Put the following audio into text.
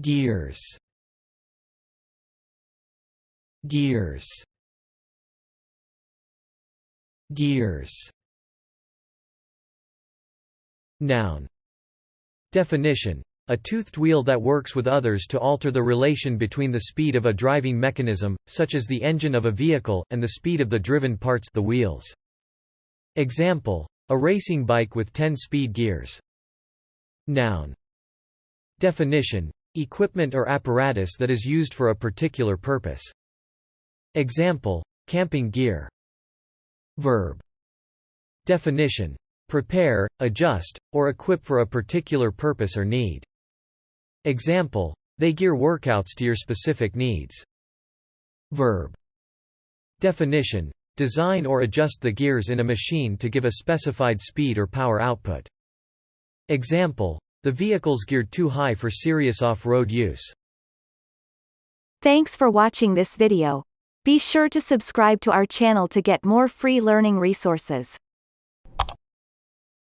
gears, gears, gears. Noun. Definition: a toothed wheel that works with others to alter the relation between the speed of a driving mechanism, such as the engine of a vehicle, and the speed of the driven parts, the wheels. Example: a racing bike with 10 speed gears. Noun. Definition: equipment or apparatus that is used for a particular purpose. Example: camping gear. Verb. Definition: prepare, adjust, or equip for a particular purpose or need. Example: they gear workouts to your specific needs. Verb. Definition: design or adjust the gears in a machine to give a specified speed or power output. Example: the vehicle's geared too high for serious off-road use. Thanks for watching this video. Be sure to subscribe to our channel to get more free learning resources.